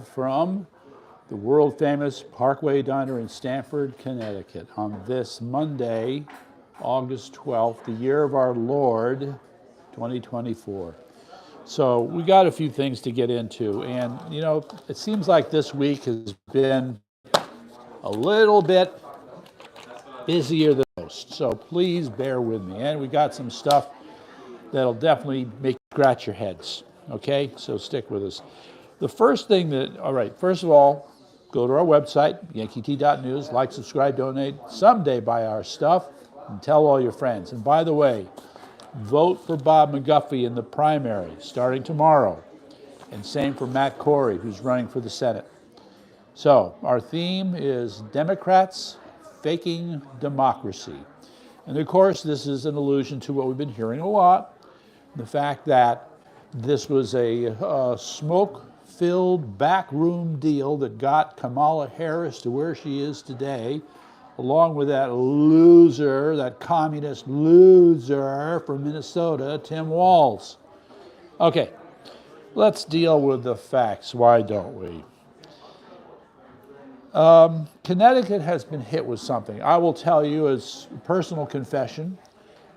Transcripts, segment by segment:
from the world-famous Parkway Diner in Stamford, Connecticut on this Monday, August 12th, the year of our Lord, 2024. So we got a few things to get into, and you know, it seems like this week has been a little bit busier than most, so please bear with me. And we got some stuff that'll definitely make you scratch your heads, okay? So stick with us. The first thing that, all right, first of all, go to our website, yankeet.news, like, subscribe, donate, someday buy our stuff, and tell all your friends. And by the way, vote for Bob McGuffey in the primary starting tomorrow, and same for Matt Corey, who's running for the Senate. So our theme is Democrats faking democracy. And of course, this is an allusion to what we've been hearing a lot, the fact that this was a smoke-filled backroom deal that got Kamala Harris to where she is today, along with that loser, that communist loser from Minnesota, Tim Walz. Okay, let's deal with the facts, why don't we? Connecticut has been hit with something. I will tell you as a personal confession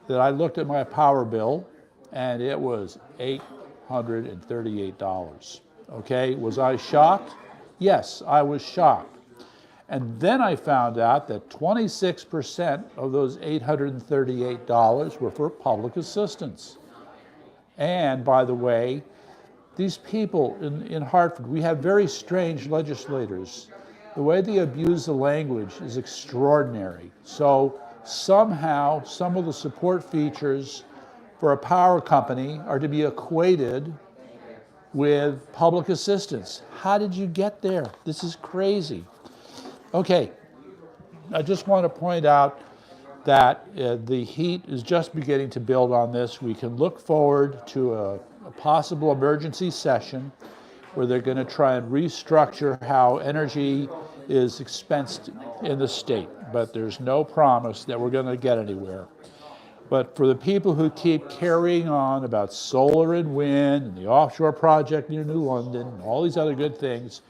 that I looked at my power bill and it was $838. Okay, was I shocked? Yes, I was shocked. And then I found out that 26% of those $838 were for public assistance. And by the way, these people in Hartford, we have very strange legislators. The way they abuse the language is extraordinary. So somehow, some of the support features for a power company are to be equated with public assistance. How did you get there? This is crazy. Okay, I just want to point out that the heat is just beginning to build on this. We can look forward to a possible emergency session where they're going to try and restructure how energy is expensed in the state, but there's no promise that we're going to get anywhere. But for the people who keep carrying on about solar and wind and the offshore project near New London and all these other good things,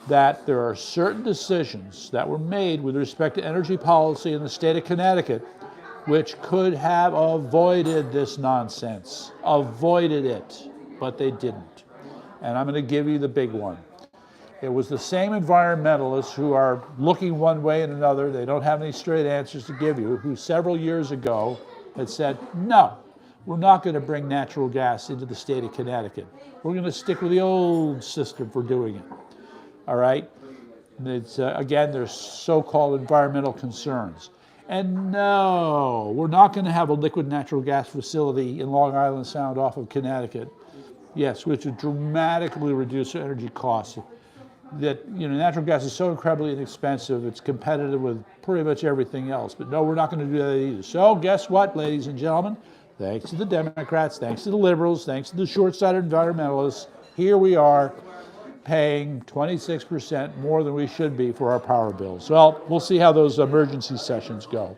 that there are certain decisions that were made with respect to energy policy in the state of Connecticut which could have avoided this nonsense, avoided it, but they didn't. And I'm going to give you the big one. It was the same environmentalists who are looking one way and another, they don't have any straight answers to give you, who several years ago had said, no, we're not going to bring natural gas into the state of Connecticut. We're going to stick with the old system for doing it. All right? It's, again, there's so-called environmental concerns. And no, we're not going to have a liquid natural gas facility in Long Island Sound off of Connecticut. Yes, which would dramatically reduce energy costs. That, you know, natural gas is so incredibly inexpensive, it's competitive with pretty much everything else. But no, we're not going to do that either. So guess what, ladies and gentlemen? Thanks to the Democrats, thanks to the liberals, thanks to the short-sighted environmentalists, here we are paying 26% more than we should be for our power bills. Well, we'll see how those emergency sessions go.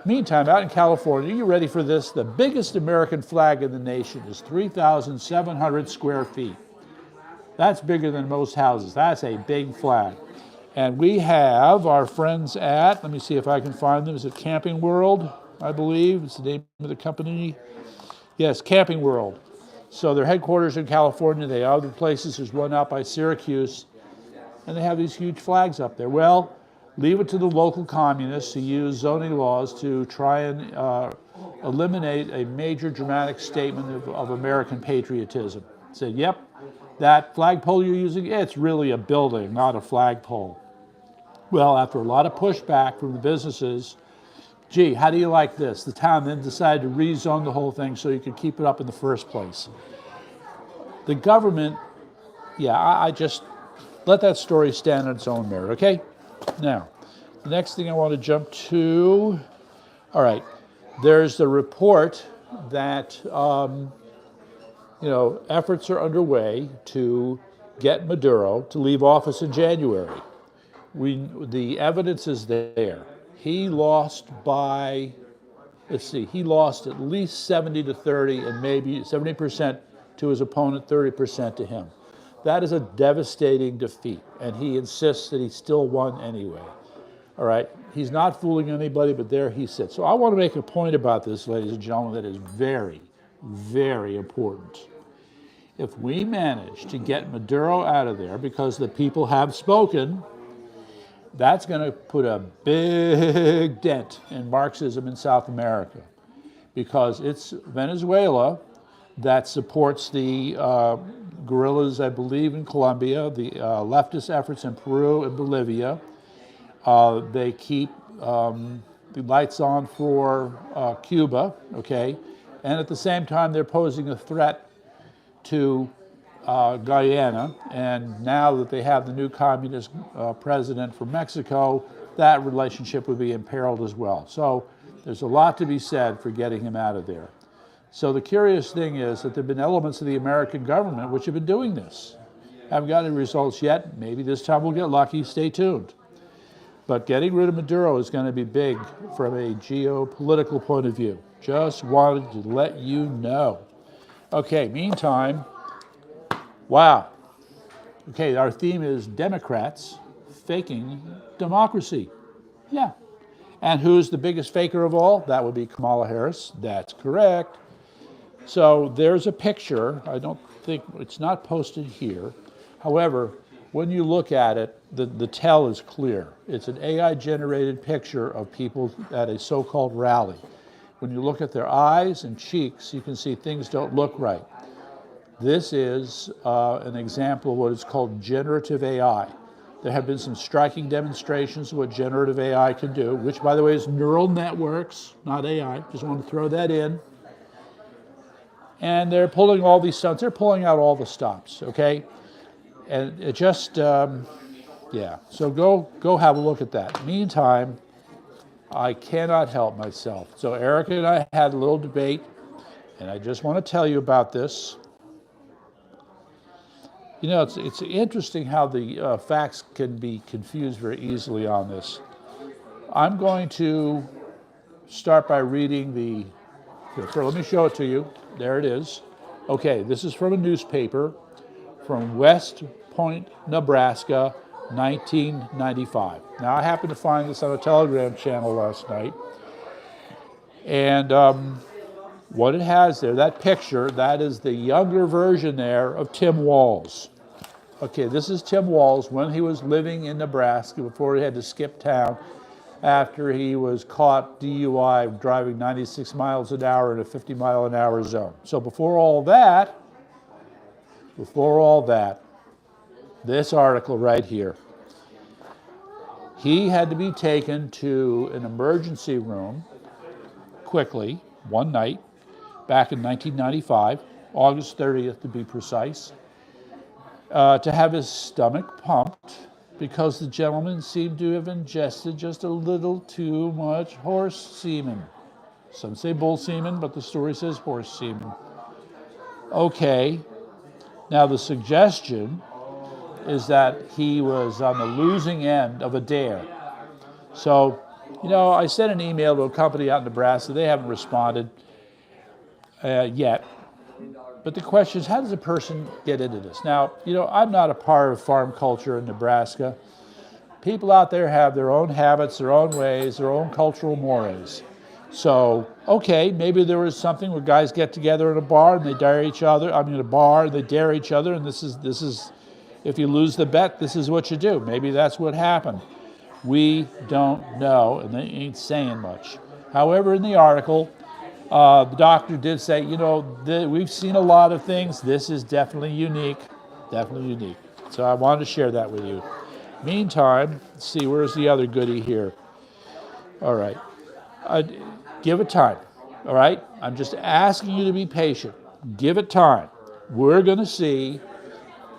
Meantime, out in California, are you ready for this? The biggest American flag in the nation is 3,700 square feet. That's bigger than most houses. That's a big flag. And we have our friends at, let me see if I can find them, is it Camping World, I believe? It's the name of the company. Yes, Camping World. So their headquarters in California, they have other places. There's one out by Syracuse. And they have these huge flags up there. Well, leave it to the local communists who use zoning laws to try and eliminate a major dramatic statement of American patriotism. Say, yep, that flagpole you're using, it's really a building, not a flagpole. Well, after a lot of pushback from the businesses, gee, how do you like this? The town then decided to rezone the whole thing so you could keep it up in the first place. The government, yeah, I just let that story stand on its own merit, okay? Now, the next thing I want to jump to, all right, there's the report that, efforts are underway to get Maduro to leave office in January. The evidence is there. He lost by, he lost at least 70 to 30 and maybe 70% to his opponent, 30% to him. That is a devastating defeat, and he insists that he still won anyway. All right, he's not fooling anybody, but there he sits. So I want to make a point about this, ladies and gentlemen, that is very, very important. If we manage to get Maduro out of there, because the people have spoken, that's going to put a big dent in Marxism in South America, because it's Venezuela that supports the guerrillas, I believe, in Colombia, the leftist efforts in Peru and Bolivia. They keep the lights on for Cuba, okay? And at the same time, they're posing a threat to Guyana. And now that they have the new communist president for Mexico, that relationship would be imperiled as well. So there's a lot to be said for getting him out of there. So the curious thing is that there have been elements of the American government which have been doing this. Haven't got any results yet. Maybe this time we'll get lucky. Stay tuned. But getting rid of Maduro is going to be big from a geopolitical point of view. Just wanted to let you know. Okay, meantime, wow. Okay, our theme is Democrats faking democracy. Yeah. And who's the biggest faker of all? That would be Kamala Harris. That's correct. So there's a picture. I don't think, it's not posted here. However, when you look at it, the tell is clear. It's an AI-generated picture of people at a so-called rally. When you look at their eyes and cheeks, you can see things don't look right. This is an example of what is called generative AI. There have been some striking demonstrations of what generative AI can do, which, by the way, is neural networks, not AI. Just want to throw that in. And they're pulling all these stunts. They're pulling out all the stops, okay? And it just, yeah. So go have a look at that. Meantime, I cannot help myself. So Erica and I had a little debate, and I just want to tell you about this. You know, it's interesting how the facts can be confused very easily on this. I'm going to start by reading the, here, let me show it to you. There it is. Okay, this is from a newspaper from West Point, Nebraska, 1995. Now, I happened to find this on a Telegram channel last night. And what it has there, that picture, that is the younger version there of Tim Walz. Okay, this is Tim Walz when he was living in Nebraska before he had to skip town after he was caught DUI driving 96 miles an hour in a 50-mile-an-hour zone. So before all that, this article right here. He had to be taken to an emergency room quickly, one night, back in 1995, August 30th to be precise, to have his stomach pumped because the gentleman seemed to have ingested just a little too much horse semen. Some say bull semen, but the story says horse semen. Okay, now the suggestion is that he was on the losing end of a dare. So, you know, I sent an email to a company out in Nebraska. They haven't responded yet. But the question is, how does a person get into this? Now, you know, I'm not a part of farm culture in Nebraska. People out there have their own habits, their own ways, their own cultural mores. So, okay, maybe there was something where guys get together in a bar and they dare each other. I mean, a bar, they dare each other, and this is, if you lose the bet, this is what you do. Maybe that's what happened. We don't know, and they ain't saying much. However, in the article, the doctor did say, you know, we've seen a lot of things. This is definitely unique, definitely unique. So I wanted to share that with you. Meantime, let's see, where's the other goodie here? All right, give it time, all right? I'm just asking you to be patient. Give it time. We're going to see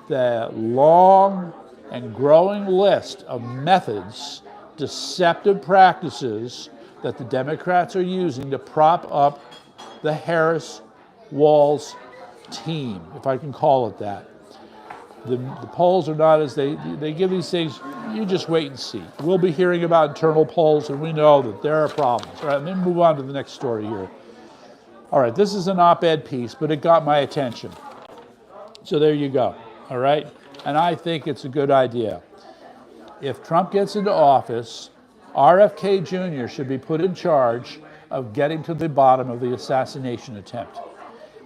the long and growing list of methods, deceptive practices that the Democrats are using to prop up the Harris-Walz team, if I can call it that. The polls are not as they give these things, you just wait and see. We'll be hearing about internal polls, and we know that there are problems. All right, let me move on to the next story here. All right, this is an op-ed piece, but it got my attention. So there you go. all right? And I think it's a good idea. If Trump gets into office, RFK Jr. should be put in charge of getting to the bottom of the assassination attempt.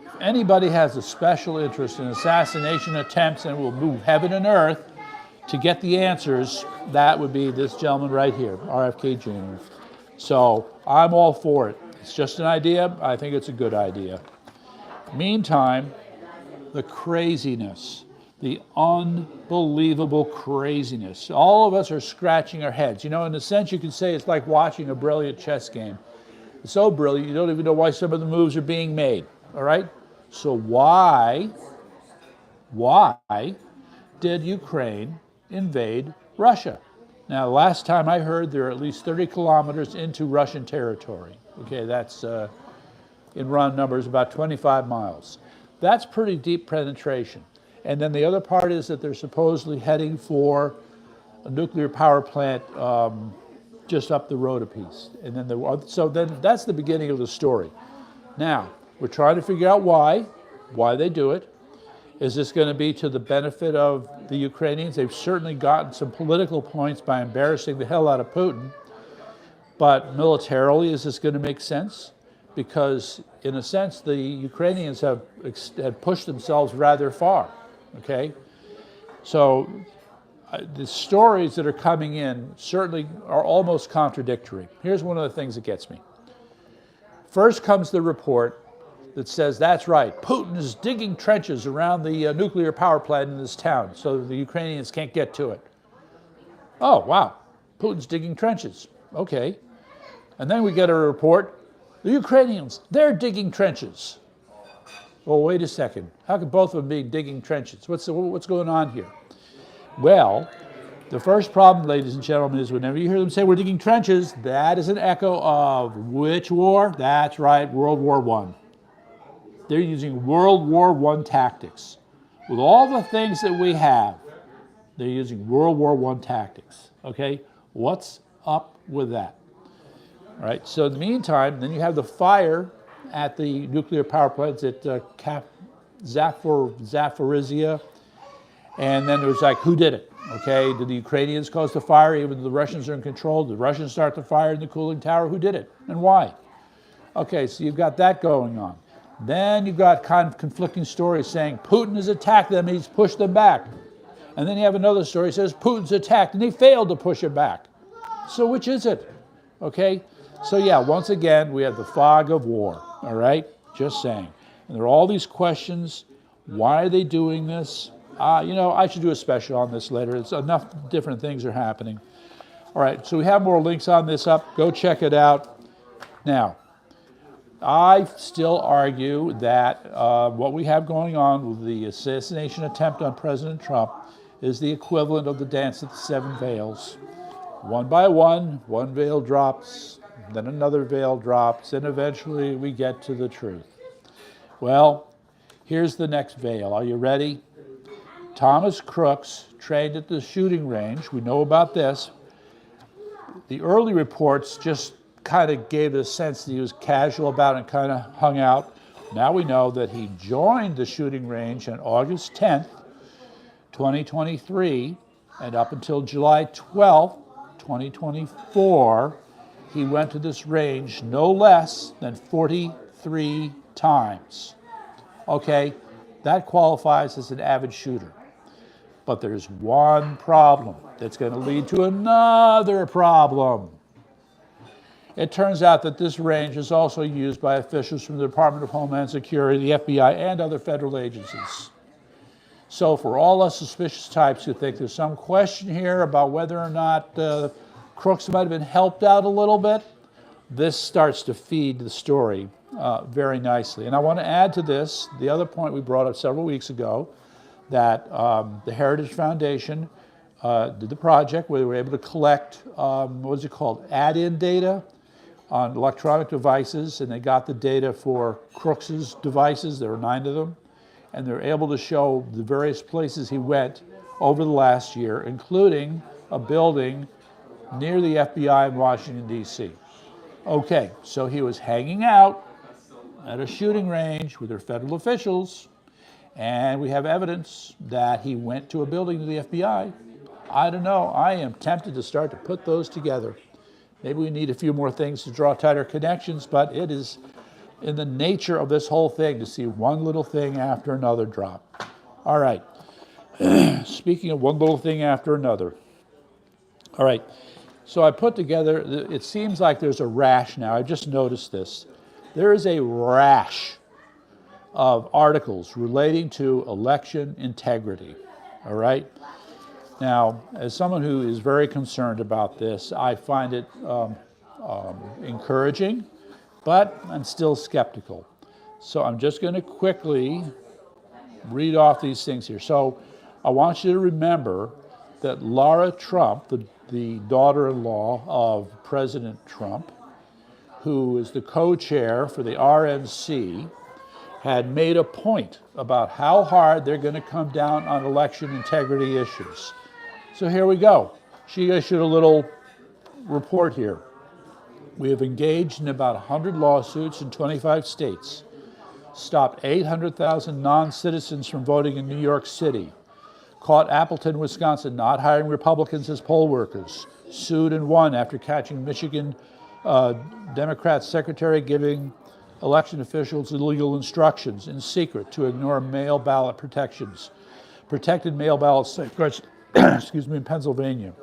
If anybody has a special interest in assassination attempts and will move heaven and earth to get the answers, that would be this gentleman right here, RFK Jr. So I'm all for it. It's just an idea. I think it's a good idea. Meantime, the craziness, the unbelievable craziness. All of us are scratching our heads. You know, in a sense, you could say it's like watching a brilliant chess game. It's so brilliant, you don't even know why some of the moves are being made, all right? So why did Ukraine invade Russia? Now, last time I heard, they're at least 30 kilometers into Russian territory. Okay, that's in round numbers about 25 miles. That's pretty deep penetration. And then the other part is that they're supposedly heading for a nuclear power plant just up the road a piece. And then so then that's the beginning of the story. Now, we're trying to figure out why they do it. Is this going to be to the benefit of the Ukrainians? They've certainly gotten some political points by embarrassing the hell out of Putin. But militarily, is this going to make sense? Because in a sense, the Ukrainians have pushed themselves rather far, okay? So the stories that are coming in certainly are almost contradictory. Here's one of the things that gets me. First comes the report that says, that's right, Putin is digging trenches around the nuclear power plant in this town so the Ukrainians can't get to it. Oh, wow, Putin's digging trenches, okay. And then we get a report, the Ukrainians, they're digging trenches. Well, wait a second, how could both of them be digging trenches? What's going on here? Well, the first problem, ladies and gentlemen, is whenever you hear them say we're digging trenches, that is an echo of which war? That's right, World War I. They're using World War I tactics. With all the things that we have, they're using World War I tactics, okay? What's up with that? All right, so in the meantime, then you have the fire at the nuclear power plants at Zaporizhia, and then there's like, who did it? Okay, did the Ukrainians cause the fire even though the Russians are in control? Did the Russians start the fire in the cooling tower? Who did it and why? Okay, so you've got that going on. Then you've got kind of conflicting stories saying Putin has attacked them and he's pushed them back. And then you have another story that says Putin's attacked and he failed to push it back. So which is it? Okay, so yeah, once again, we have the fog of war, all right? Just saying. And there are all these questions. Why are they doing this? You know, I should do a special on this later. It's enough different things are happening. All right, so we have more links on this up. Go check it out. Now, I still argue that what we have going on with the assassination attempt on President Trump is the equivalent of the dance of the seven veils. One by one veil drops, then another veil drops, and eventually we get to the truth. Well, here's the next veil. Are you ready? Thomas Crooks trained at the shooting range. We know about this. The early reports just kind of gave the sense that he was casual about it and kind of hung out. Now we know that he joined the shooting range on August 10th, 2023, and up until July 12th, 2024, he went to this range no less than 43 times. Okay, that qualifies as an avid shooter. But there's one problem that's going to lead to another problem. It turns out that this range is also used by officials from the Department of Homeland Security, the FBI, and other federal agencies. So for all us suspicious types who think there's some question here about whether or not Crooks might have been helped out a little bit, this starts to feed the story very nicely. And I want to add to this the other point we brought up several weeks ago, that the Heritage Foundation did the project where they were able to collect, add-in data on electronic devices, and they got the data for Crooks's devices. There were 9 of them, and they're able to show the various places he went over the last year, including a building near the FBI in Washington, D.C. Okay, so he was hanging out at a shooting range with their federal officials, And we have evidence that he went to a building of the FBI. I don't know. I am tempted to start to put those together. Maybe we need a few more things to draw tighter connections, but it is in the nature of this whole thing to see one little thing after another drop. All right. Speaking of one little thing after another. All right. So I put together, it seems like there's a rash now. I just noticed this. There is a rash of articles relating to election integrity. All right. Now, as someone who is very concerned about this, I find it encouraging, but I'm still skeptical. So I'm just going to quickly read off these things here. So I want you to remember that Lara Trump, the daughter-in-law of President Trump, who is the co-chair for the RNC, had made a point about how hard they're going to come down on election integrity issues. So here we go. She issued a little report here. We have engaged in about 100 lawsuits in 25 states, stopped 800,000 non-citizens from voting in New York City, caught Appleton, Wisconsin not hiring Republicans as poll workers, sued and won after catching Michigan Democrat secretary giving election officials illegal instructions in secret to ignore mail ballot protections, protected mail ballot safeguards, excuse me, in Pennsylvania.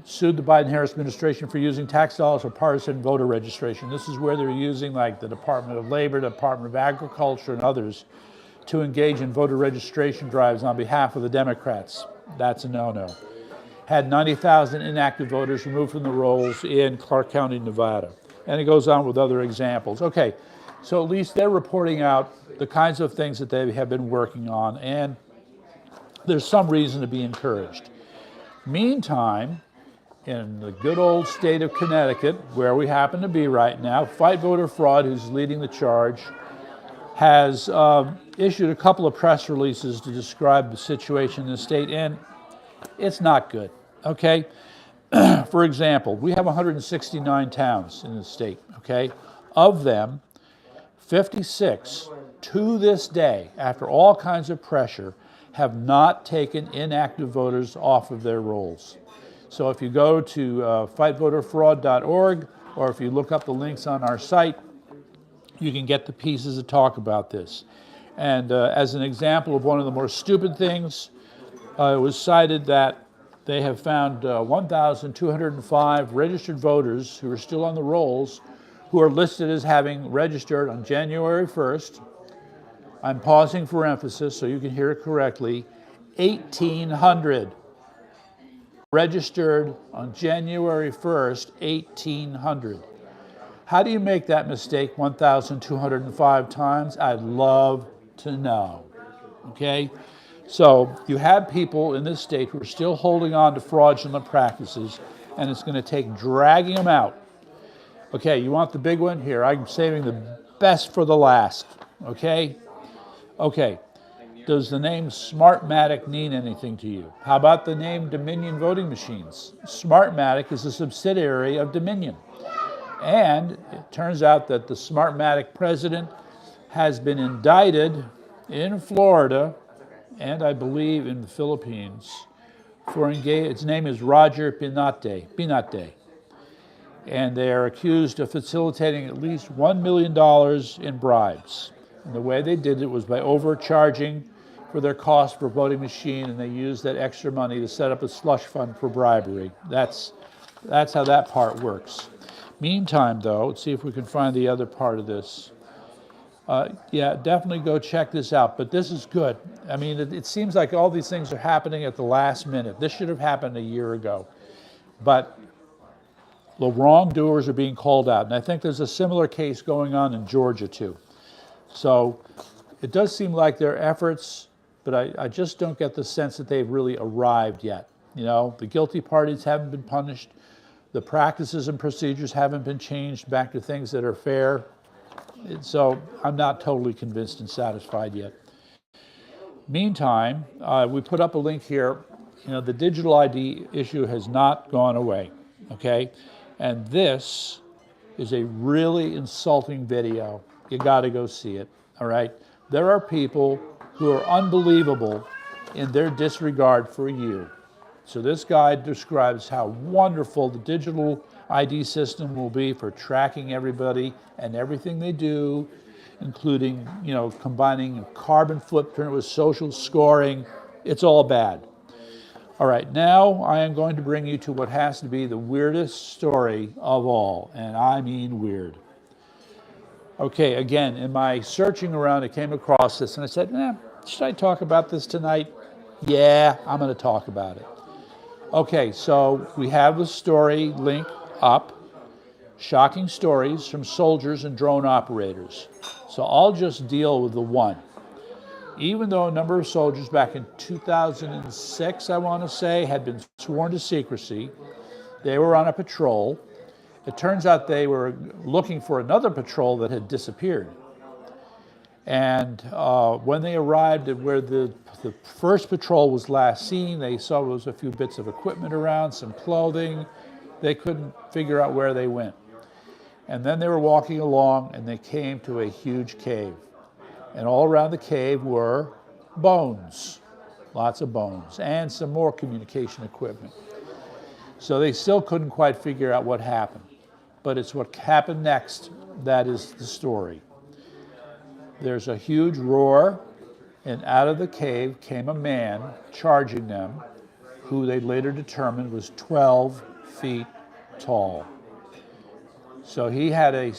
Sued the Biden-Harris administration for using tax dollars for partisan voter registration. This is where they're using like the Department of Labor, Department of Agriculture, and others to engage in voter registration drives on behalf of the Democrats. That's a no-no. Had 90,000 inactive voters removed from the rolls in Clark County, Nevada. And it goes on with other examples. Okay, so at least they're reporting out the kinds of things that they have been working on, and there's some reason to be encouraged. Meantime, in the good old state of Connecticut, where we happen to be right now, Fight Voter Fraud, who's leading the charge, has issued a couple of press releases to describe the situation in the state, and it's not good, okay? For example, we have 169 towns in the state, okay? Of them, 56 to this day, after all kinds of pressure, have not taken inactive voters off of their rolls. So if you go to fightvoterfraud.org, or if you look up the links on our site, you can get the pieces that talk about this. And as an example of one of the more stupid things, it was cited that they have found 1,205 registered voters who are still on the rolls who are listed as having registered on January 1st. I'm pausing for emphasis so you can hear it correctly. 1,800 registered on January 1st, 1,800. How do you make that mistake 1,205 times? I'd love to know, okay? So you have people in this state who are still holding on to fraudulent practices, and it's going to take dragging them out. Okay, you want the big one? Here, I'm saving the best for the last, okay? Okay, does the name Smartmatic mean anything to you? How about the name Dominion Voting Machines? Smartmatic is a subsidiary of Dominion. And it turns out that the Smartmatic president has been indicted in Florida and I believe in the Philippines for its name is Roger Binate. And they are accused of facilitating at least $1 million in bribes. And the way they did it was by overcharging for their cost per voting machine, and they used that extra money to set up a slush fund for bribery. That's how that part works. Meantime, though, let's see if we can find the other part of this. Yeah, definitely go check this out, but this is good. I mean, it seems like all these things are happening at the last minute. This should have happened a year ago. But the wrongdoers are being called out, and I think there's a similar case going on in Georgia, too. So it does seem like there are efforts, but I just don't get the sense that they've really arrived yet. You know, the guilty parties haven't been punished. The practices and procedures haven't been changed back to things that are fair. So I'm not totally convinced and satisfied yet. Meantime, we put up a link here. You know, the digital ID issue has not gone away, okay? And this is a really insulting video. You got to go see it, all right? There are people who are unbelievable in their disregard for you. So this guy describes how wonderful the digital ID system will be for tracking everybody and everything they do, including, combining a carbon footprint with social scoring. It's all bad. All right, now I am going to bring you to what has to be the weirdest story of all, and I mean weird. Okay, again, in my searching around, I came across this and I said, should I talk about this tonight? Yeah, I'm going to talk about it. Okay, so we have the story link up, shocking stories from soldiers and drone operators. So I'll just deal with the one. Even though a number of soldiers back in 2006, I want to say, had been sworn to secrecy, they were on a patrol. It turns out they were looking for another patrol that had disappeared. And when they arrived at where the first patrol was last seen, they saw there was a few bits of equipment around, some clothing. They couldn't figure out where they went. And then they were walking along and they came to a huge cave. And all around the cave were bones, lots of bones, and some more communication equipment. So they still couldn't quite figure out what happened. But it's what happened next that is the story. There's a huge roar, and out of the cave came a man charging them, who they later determined was 12 feet tall. So he had a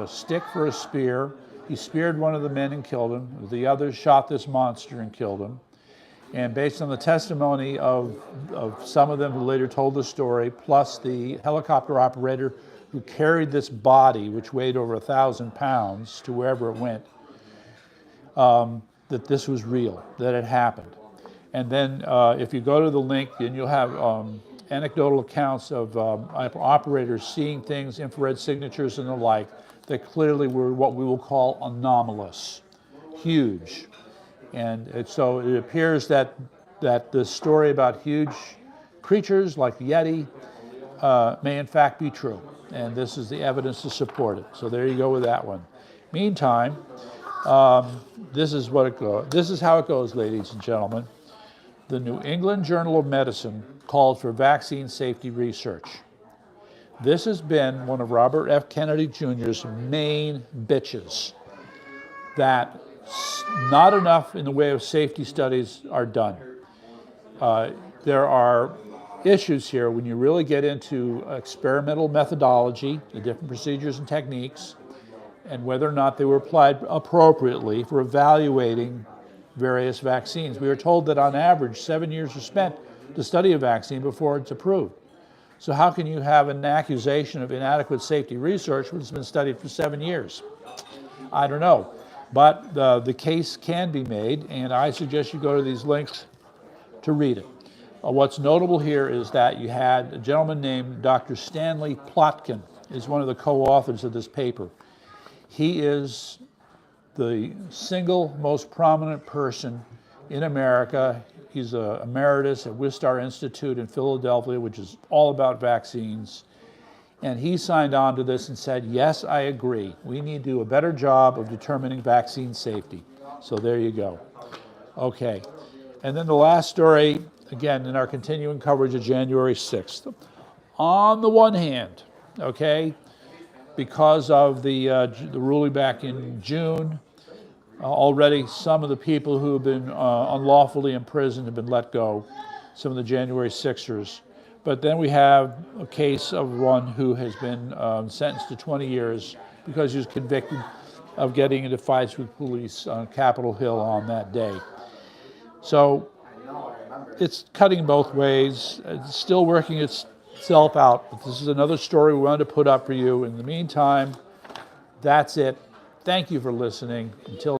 stick for a spear. He speared one of the men and killed him. The others shot this monster and killed him. And based on the testimony of some of them who later told the story, plus the helicopter operator who carried this body, which weighed over 1,000 pounds, to wherever it went, that this was real, that it happened. And then if you go to the link, then you'll have anecdotal accounts of operators seeing things, infrared signatures and the like, that clearly were what we will call anomalous, huge. And so it appears that the story about huge creatures like the Yeti may in fact be true. And this is the evidence to support it. So there you go with that one. Meantime, this is what it goes. This is how it goes, ladies and gentlemen. The New England Journal of Medicine called for vaccine safety research. This has been one of Robert F. Kennedy Jr.'s main bitches, that not enough in the way of safety studies are done. There are issues here when you really get into experimental methodology, the different procedures and techniques, and whether or not they were applied appropriately for evaluating various vaccines. We are told that on average 7 years are spent to study a vaccine before it's approved. So how can you have an accusation of inadequate safety research when it's been studied for 7 years? I don't know, but the case can be made, and I suggest you go to these links to read it. What's notable here is that you had a gentleman named Dr. Stanley Plotkin is one of the co-authors of this paper. He is the single most prominent person in America. He's an emeritus at Wistar Institute in Philadelphia, which is all about vaccines. And he signed on to this and said, yes, I agree. We need to do a better job of determining vaccine safety. So there you go. Okay. And then the last story, again, in our continuing coverage of January 6th. On the one hand, okay, because of the ruling back in June, already some of the people who have been unlawfully imprisoned have been let go, some of the January 6ers. But then we have a case of one who has been sentenced to 20 years because he was convicted of getting into fights with police on Capitol Hill on that day. So it's cutting both ways. It's still working itself out. But this is another story we wanted to put up for you. In the meantime, that's it. Thank you for listening. Until